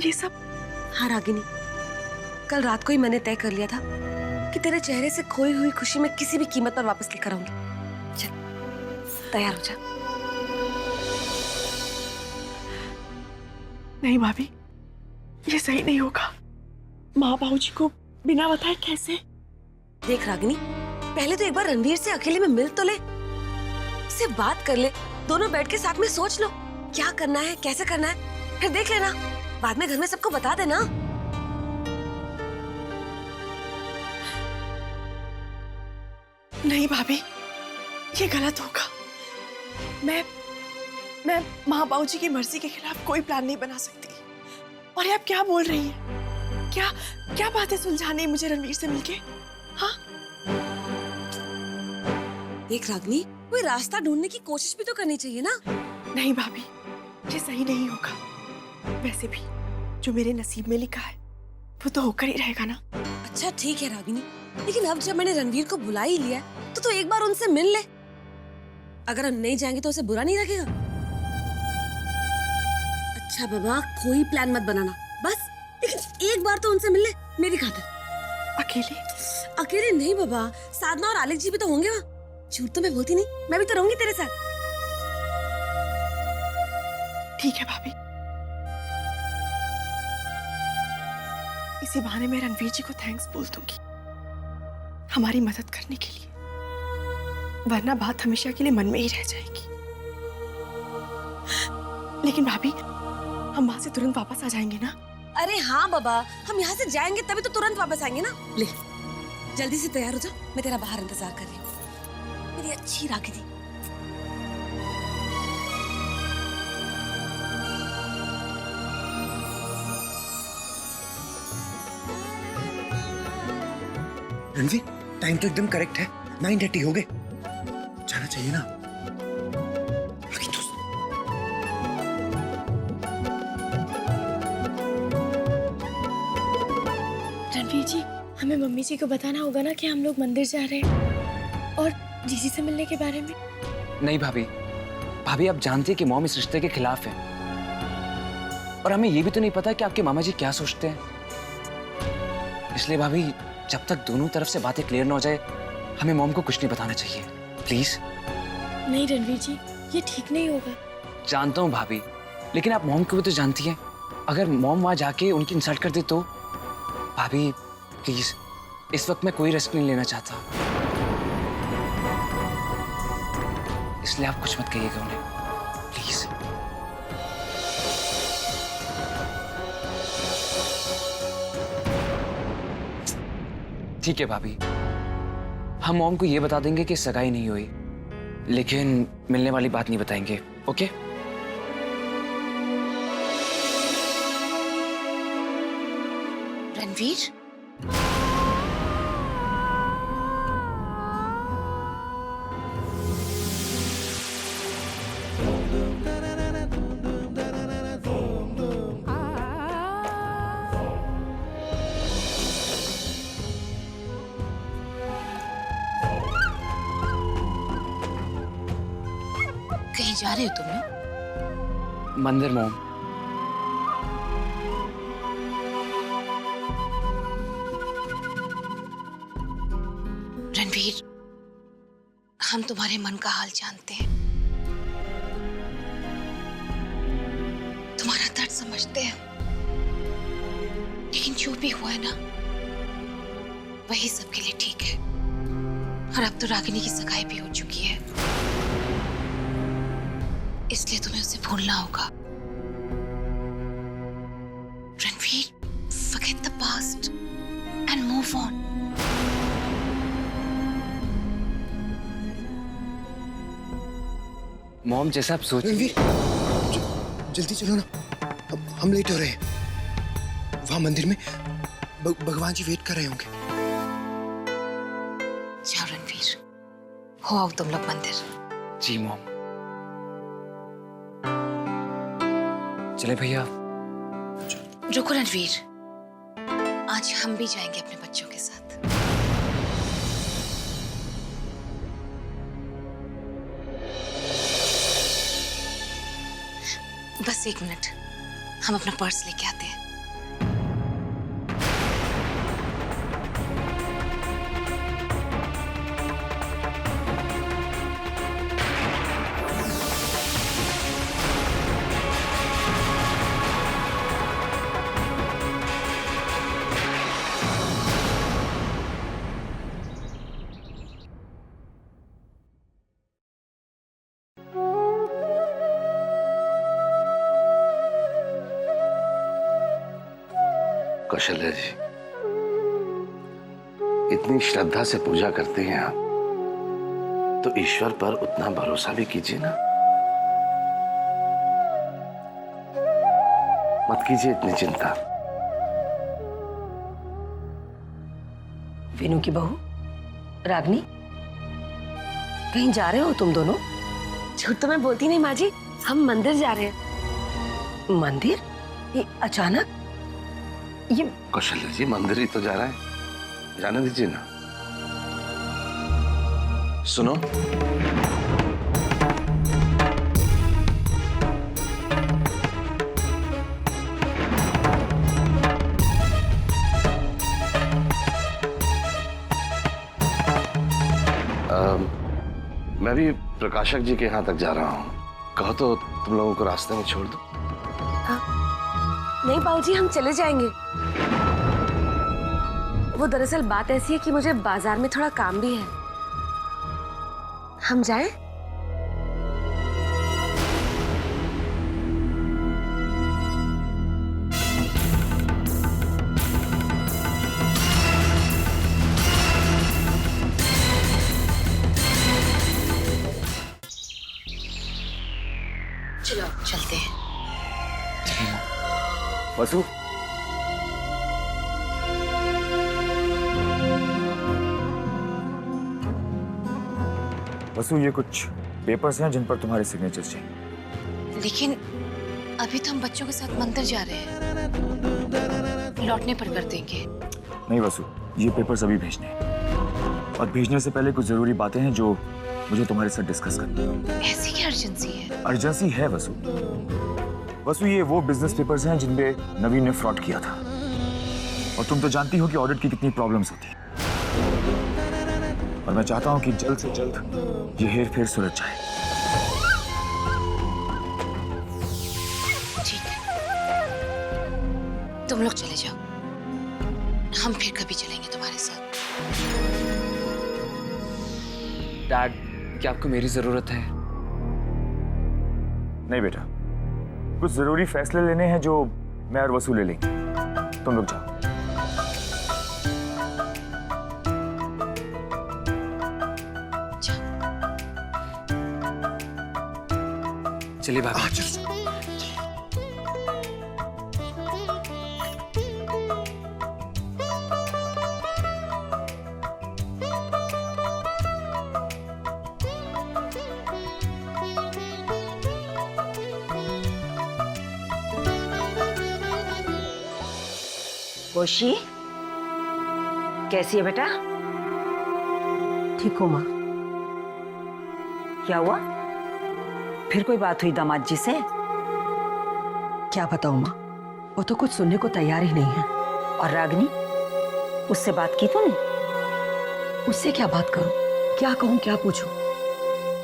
ये सब? हाँ रागिनी, कल रात को ही मैंने तय कर लिया था कि तेरे चेहरे से खोई हुई खुशी मैं किसी भी कीमत पर वापस लेकर आऊंगी। चल तैयार हो जा। नहीं भाभी, ये सही नहीं होगा। माँ बाबूजी को बिना बताए कैसे? देख रागिनी, पहले तो एक बार रणवीर से अकेले में मिल तो ले, उससे बात कर ले, दोनों बैठ के साथ में सोच लो क्या करना है, कैसे करना है, फिर देख लेना। बाद में घर में सबको बता देना। नहीं भाभी, ये गलत होगा। मैं माँ बाबूजी की मर्जी के खिलाफ कोई प्लान नहीं बना सकती। और ये आप क्या बोल रही हैं? क्या बातें सुलझानी है मुझे रणवीर से मिलके? हाँ, देख रागिनी, कोई रास्ता ढूंढने की कोशिश भी तो करनी चाहिए ना। नहीं भाभी, ये सही नहीं होगा। वैसे भी जो मेरे नसीब में लिखा है वो तो होकर ही रहेगा ना। अच्छा ठीक है रागिनी, लेकिन अब जब मैंने रणवीर को बुला ही लिया तो एक बार उनसे मिल ले। अगर हम नहीं जाएंगे तो उसे बुरा नहीं लगेगा। अच्छा बाबा, कोई प्लान मत बनाना बस, लेकिन एक बार तो उनसे मिल ले मेरी खातिर। अकेले नहीं बाबा, साधना और आलिक जी भी तो होंगे वहाँ। झूठ तो मैं बोलती नहीं, मैं भी तो रहूंगी तेरे साथ। ठीक है भाभी, इसी बहाने मैं रणवीर जी को थैंक्स बोल दूंगी हमारी मदद करने के लिए, वरना बात हमेशा के लिए मन में ही रह जाएगी। लेकिन भाभी, हम वहां से तुरंत वापस आ जाएंगे ना? अरे हाँ बाबा, हम यहाँ से जाएंगे तभी तो तुरंत वापस आएंगे ना। ले जल्दी से तैयार हो जा, मैं तेरा बाहर इंतजार कर रही हूँ, मेरी अच्छी रागिनी। रणवीर, टाइम तो एकदम करेक्ट है, 9:30 हो गए, जाना चाहिए ना। रणवीर जी, हमें मम्मी जी को बताना होगा ना कि हम लोग मंदिर जा रहे हैं, और जीजी से मिलने के बारे में। नहीं भाभी, आप जानती है कि मॉम इस रिश्ते के खिलाफ है, और हमें ये भी तो नहीं पता कि आपके मामा जी क्या सोचते हैं। इसलिए भाभी, जब तक दोनों तरफ से बातें क्लियर ना हो जाए, हमें मॉम को कुछ नहीं बताना चाहिए, प्लीज। नहीं रणवीर जी, ये ठीक नहीं होगा। जानता हूँ भाभी, लेकिन आप मॉम को भी तो जानती हैं। अगर मॉम वहां जाके उनकी इंसल्ट कर दे तो? भाभी प्लीज, इस वक्त मैं कोई रिस्क नहीं लेना चाहता, इसलिए आप कुछ मत कहिएगा उन्हें, प्लीज। ठीक है भाभी, हम मॉम को ये बता देंगे कि सगाई नहीं हुई, लेकिन मिलने वाली बात नहीं बताएंगे, ओके? रणवीर, कहीं जा रहे हो तुम लोग? मंदिर मॉम। रणवीर, हम तुम्हारे मन का हाल जानते हैं, तुम्हारा दर्द समझते हैं, लेकिन जो भी हुआ है ना, वही सबके लिए ठीक है। और अब तो रागिनी की सगाई भी हो चुकी है, इसलिए तुम्हें उसे भूलना होगा। Ranveer, forget the past and move on. Mom, जैसा आप सोच। रणवीर, जल्दी चलो ना, अब हम लेट हो रहे हैं। वहां मंदिर में भगवान जी वेट कर रहे होंगे। जाओ रणवीर, हो आओ तुम लोग मंदिर। जी मॉम। चले भैया। रुको रणवीर, आज हम भी जाएंगे अपने बच्चों के साथ। बस एक मिनट, हम अपना पर्स लेके आते हैं। कौशल्या जी, इतनी श्रद्धा से पूजा करती हैं आप, तो ईश्वर पर उतना भरोसा भी कीजिए ना। मत कीजिए इतनी चिंता। विनू की बहू रागनी, कहीं जा रहे हो तुम दोनों? झूठ तो मैं बोलती नहीं माँ जी, हम मंदिर जा रहे हैं। मंदिर? ये अचानक? ये कौशल्या जी, मंदिर ही तो जा रहा है, जाने दीजिए ना। सुनो, मैं भी प्रकाशक जी के यहाँ तक जा रहा हूँ, कहो तो तुम लोगों को रास्ते में छोड़ दो। नहीं बाबूजी, हम चले जाएंगे। वो दरअसल बात ऐसी है कि मुझे बाजार में थोड़ा काम भी है। हम जाएं? चलो चलते हैं। वसु, वसु, ये कुछ पेपर्स हैं जिन पर तुम्हारे सिग्नेचर चाहिए। लेकिन अभी तो हम बच्चों के साथ मंदिर जा रहे हैं, लौटने पर कर देंगे। नहीं वसु, ये पेपर्स अभी भेजने हैं, और भेजने से पहले कुछ जरूरी बातें हैं जो मुझे तुम्हारे साथ डिस्कस करनी है। ऐसी क्या अर्जेंसी है? अर्जेंसी है वसु। वसु, ये वो बिजनेस पेपर्स हैं जिनमें नवीन ने फ्रॉड किया था, और तुम तो जानती हो कि ऑडिट की कितनी प्रॉब्लम्स होती हैं, और मैं चाहता हूं कि जल्द से जल्द ये हेर फेर सुलझ जाए। ठीक है, तुम लोग चले जाओ, हम फिर कभी चलेंगे तुम्हारे साथ। डैड, क्या आपको मेरी जरूरत है? नहीं बेटा, कुछ जरूरी फैसले लेने हैं जो मैं और वसु ले लेंगे। तुम लोग जाओ। चलिए भाभी। कोशी, कैसी है बेटा? ठीक हो माँ? क्या हुआ? फिर कोई बात हुई दामाद जी से? क्या बताऊँ माँ, वो तो कुछ सुनने को तैयार ही नहीं है। और रागनी, उससे बात की तूने? उससे क्या बात करूं, क्या कहूं, क्या पूछूं?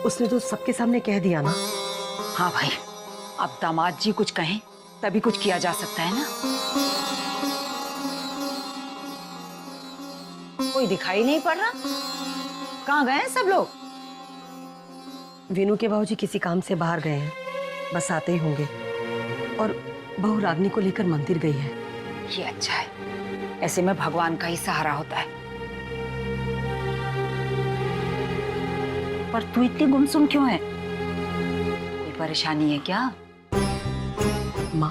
उसने तो सबके सामने कह दिया ना। हाँ भाई, अब दामाद जी कुछ कहें तभी कुछ किया जा सकता है ना। कोई दिखाई नहीं पड़ रहा, कहाँ गए हैं सब लोग? विनू के बाबूजी किसी काम से बाहर गए हैं, बस आते ही होंगे। और बहू रागनी को लेकर मंदिर गई है। ये अच्छा है, ऐसे में भगवान का ही सहारा होता है। पर तू इतनी गुमसुम क्यों है? कोई परेशानी है क्या? माँ,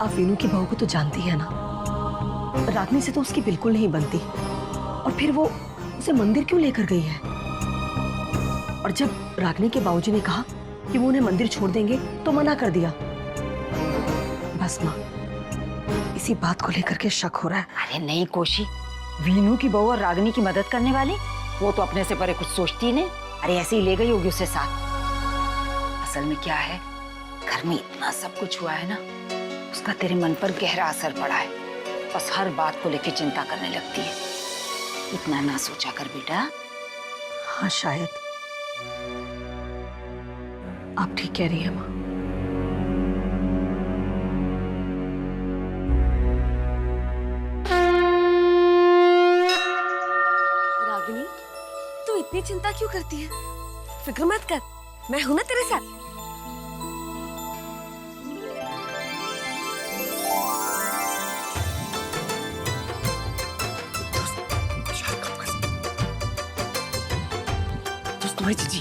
आप विनू की बहू को तो जानती है ना, रागनी से तो उसकी बिल्कुल नहीं बनती, और फिर वो उसे मंदिर क्यों लेकर गई है? और जब रागनी के बाबूजी ने कहा कि वो उन्हें मंदिर छोड़ देंगे तो मना कर दिया। बस माँ, इसी बात को लेकर के शक हो रहा है। अरे नहीं कोशी, वीनू की बहू और रागनी की मदद करने वाली, वो तो अपने से परे कुछ सोचती ही नहीं। अरे ऐसे ही ले गई होगी उसे साथ। असल में क्या है, घर में इतना सब कुछ हुआ है ना, उसका तेरे मन पर गहरा असर पड़ा है। बस हर बात को लेकर चिंता करने लगती है। इतना ना सोचा कर बेटा। हाँ शायद, आप ठीक कह रही हैं माँ। रागिनी, तू इतनी चिंता क्यों करती है? फिक्र मत कर, मैं हूं ना तेरे साथ। समझ जी।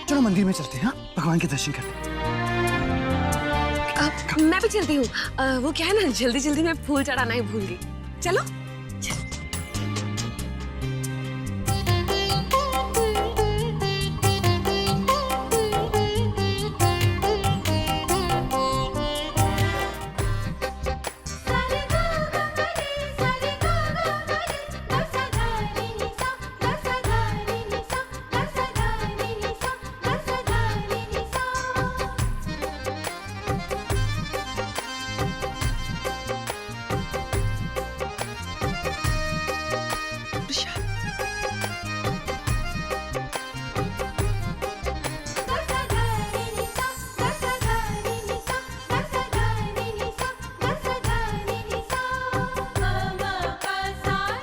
चलो मंदिर में चलते हैं, हाँ? भगवान के दर्शन करने। मैं भी चलती हूँ। वो क्या है ना, जल्दी जल्दी मैं फूल चढ़ाना ही भूल गई। चलो।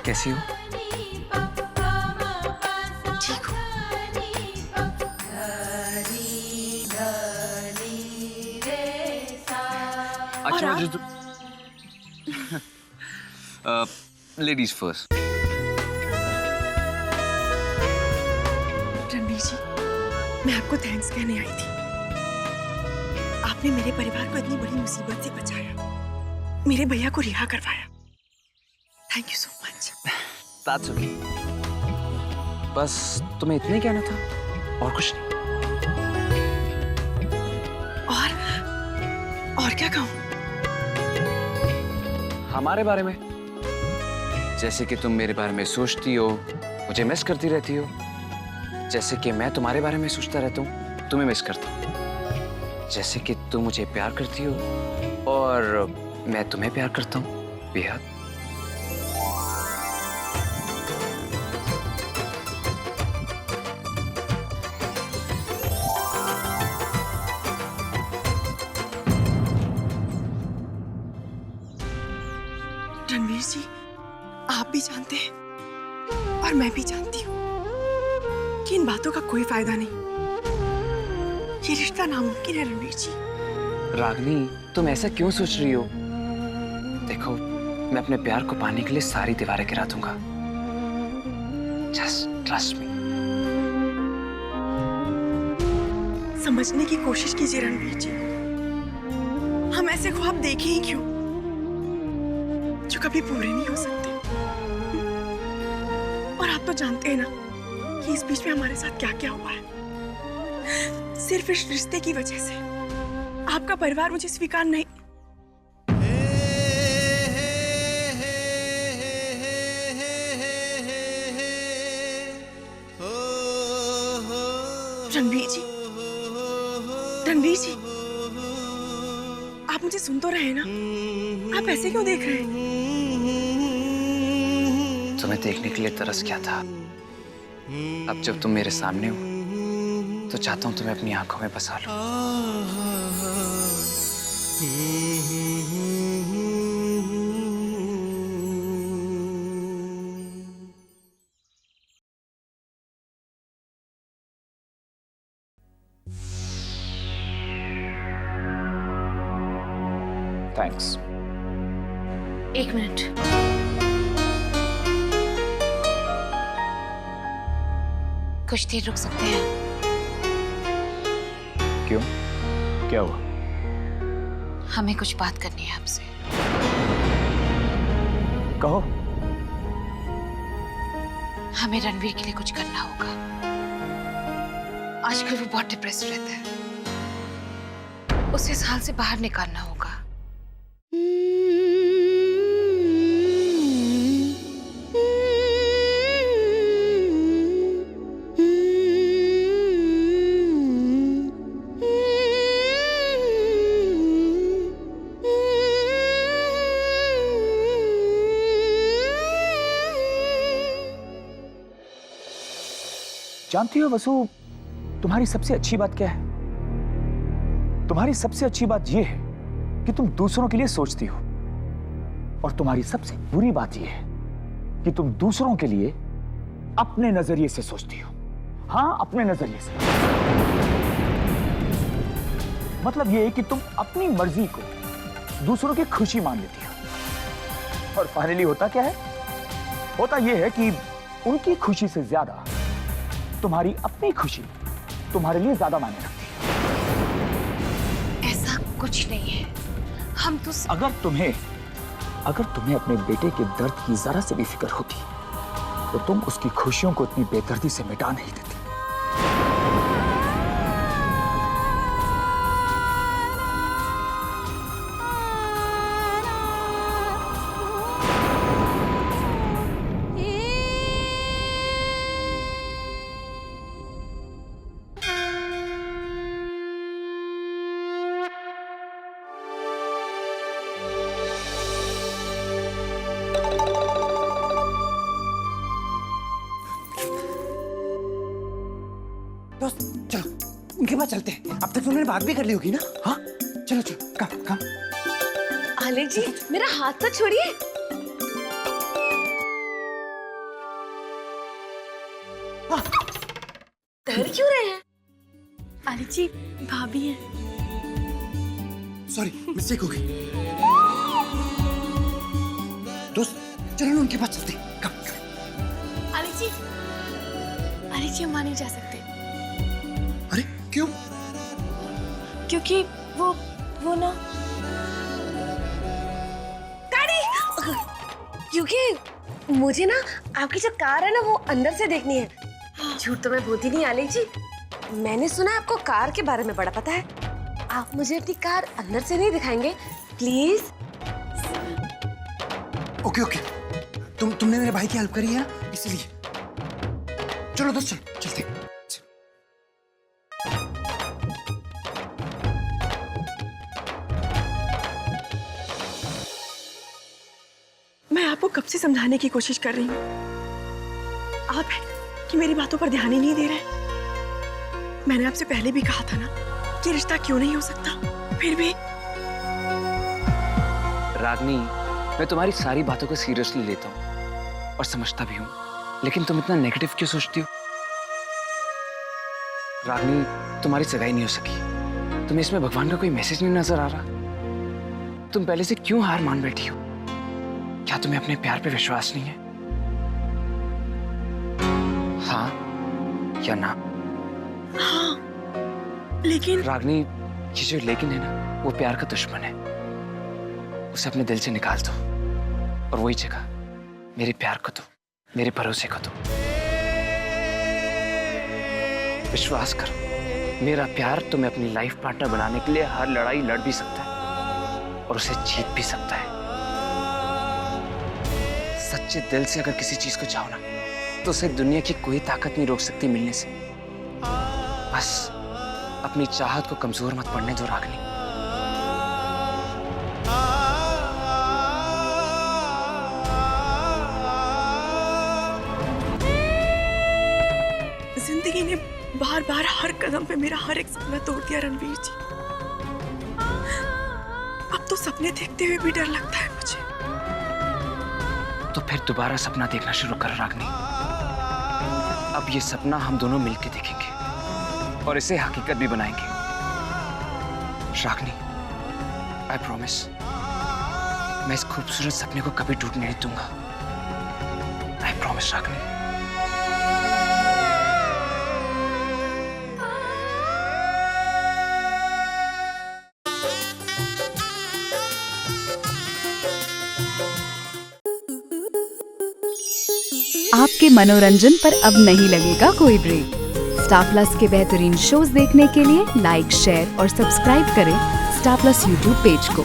कैसी हो? ठीक हो? अच्छा जो लेडीज फर्स्ट। रणवीर जी, मैं आपको थैंक्स कहने आई थी। आपने मेरे परिवार को इतनी बड़ी मुसीबत से बचाया, मेरे भैया को रिहा करवाया। Thank you so much. That's okay. बस तुम्हें इतना ही कहना था और कुछ नहीं। और क्या कहूँ? हमारे बारे में, जैसे कि तुम मेरे बारे में सोचती हो, मुझे मिस करती रहती हो, जैसे कि मैं तुम्हारे बारे में सोचता रहता हूँ, तुम्हें मिस करता हूँ, जैसे कि तुम मुझे प्यार करती हो और मैं तुम्हें प्यार करता हूँ बेहद। रणवीर जी, आप भी जानते हैं और मैं भी जानती हूँ कि इन बातों का कोई फायदा नहीं। ये रिश्ता नामुमकिन है रणवीर जी। रागनी, तुम ऐसा क्यों सोच रही हो? देखो, मैं अपने प्यार को पाने के लिए सारी दीवारें गिरा दूंगा। Just trust me. समझने की कोशिश कीजिए रणवीर जी। हम ऐसे ख्वाब देखे ही क्यों जो कभी पूरे नहीं हो सकते। और आप तो जानते हैं ना कि इस बीच में हमारे साथ क्या क्या हुआ है। सिर्फ इस रिश्ते की वजह से आपका परिवार मुझे स्वीकार नहीं। रणवीर जी, रणवीर जी, आप मुझे सुन तो रहे हैं ना? आप ऐसे क्यों देख रहे हैं? तुम्हें देखने के लिए तरस क्या था। अब जब तुम मेरे सामने हो तो चाहता हूं तुम्हें अपनी आंखों में बसा लूं। थैंक्स। एक मिनट। कुछ देर रुक सकते हैं? क्यों? क्या हुआ? हमें कुछ बात करनी है आपसे। कहो। हमें रणवीर के लिए कुछ करना होगा। आजकल वो बहुत डिप्रेस्ड रहता है। उसे इस हाल से बाहर निकालना होगा। जानती हो वसु, तुम्हारी सबसे अच्छी बात क्या है? तुम्हारी सबसे अच्छी बात यह है कि तुम दूसरों के लिए सोचती हो, और तुम्हारी सबसे बुरी बात यह है कि तुम दूसरों के लिए अपने नजरिए से सोचती हो। हाँ, अपने नजरिए से। मतलब यह है कि तुम अपनी मर्जी को दूसरों की खुशी मान लेती हो। और फाइनली होता क्या है? होता यह है कि उनकी खुशी से ज्यादा तुम्हारी अपनी खुशी तुम्हारे लिए ज्यादा मायने रखती है। ऐसा कुछ नहीं है, हम तो अगर तुम्हें अपने बेटे के दर्द की जरा से भी फिक्र होती तो तुम उसकी खुशियों को इतनी बेदर्दी से मिटा नहीं देती। दोस्त चलो उनके पास चलते हैं। अब तक तो उन्होंने बात भी कर ली होगी ना? हाँ चलो चलो, कम कम। आले जी, मेरा हाथ तो छोड़िए। डर क्यों रहे हैं? अरे जी, भाभी है। सॉरी, मिस्टेक हो गई। दोस्त चलो ना उनके पास चलते हैं। कम कम। अरे जी हम वहां नहीं जा सकते अरे क्यों? क्योंकि वो ना क्योंकि मुझे ना आपकी जो कार है ना वो अंदर से देखनी है। झूठ तो मैं बोलती नहीं आले जी, मैंने सुना है आपको कार के बारे में बड़ा पता है। आप मुझे अपनी कार अंदर से नहीं दिखाएंगे प्लीज? ओके ओके, तुमने मेरे भाई की हेल्प करी है ना, इसलिए। चलो दोस्त चलो चलते हैं। मैं आपको कब से समझाने की कोशिश कर रही हूँ, आप है कि मेरी बातों पर ध्यान ही नहीं दे रहे। मैंने आपसे पहले भी कहा था ना कि रिश्ता क्यों नहीं हो सकता, फिर भी। रागनी, मैं तुम्हारी सारी बातों को सीरियसली लेता हूँ और समझता भी हूँ, लेकिन तुम इतना नेगेटिव क्यों सोचती हो? रागनी, तुम्हारी सगाई नहीं हो सकी, तुम्हें इसमें भगवान का कोई मैसेज नहीं नजर आ रहा? तुम पहले से क्यों हार मान बैठी हो? क्या तुम्हें अपने प्यार पे विश्वास नहीं है? हाँ या ना? हाँ, लेकिन रागनी, ये जो लेकिन है ना, वो प्यार का दुश्मन है। उसे अपने दिल से निकाल दो और वही जगह मेरे प्यार को दो, मेरे भरोसे को दो। विश्वास करो, मेरा प्यार तुम्हें अपनी लाइफ पार्टनर बनाने के लिए हर लड़ाई लड़ भी सकता है और उसे जीत भी सकता है। सच्चे दिल से अगर किसी चीज को चाहो ना, तो उसे दुनिया की कोई ताकत नहीं रोक सकती मिलने से। बस अपनी चाहत को कमजोर मत पड़ने दो रागनी। जिंदगी ने बार बार हर कदम पे मेरा हर एक सपना तोड़ दिया रणवीर जी। अब तो सपने देखते हुए भी डर लगता है मुझे। तो फिर दोबारा सपना देखना शुरू करो रागनी। अब ये सपना हम दोनों मिलकर देखेंगे और इसे हकीकत भी बनाएंगे। रागनी, आई प्रॉमिस, मैं इस खूबसूरत सपने को कभी टूटने नहीं दूंगा। आई प्रॉमिस रागनी। आपके मनोरंजन पर अब नहीं लगेगा कोई ब्रेक। स्टार प्लस के बेहतरीन शोज देखने के लिए लाइक, शेयर और सब्सक्राइब करें स्टार प्लस यूट्यूब पेज को।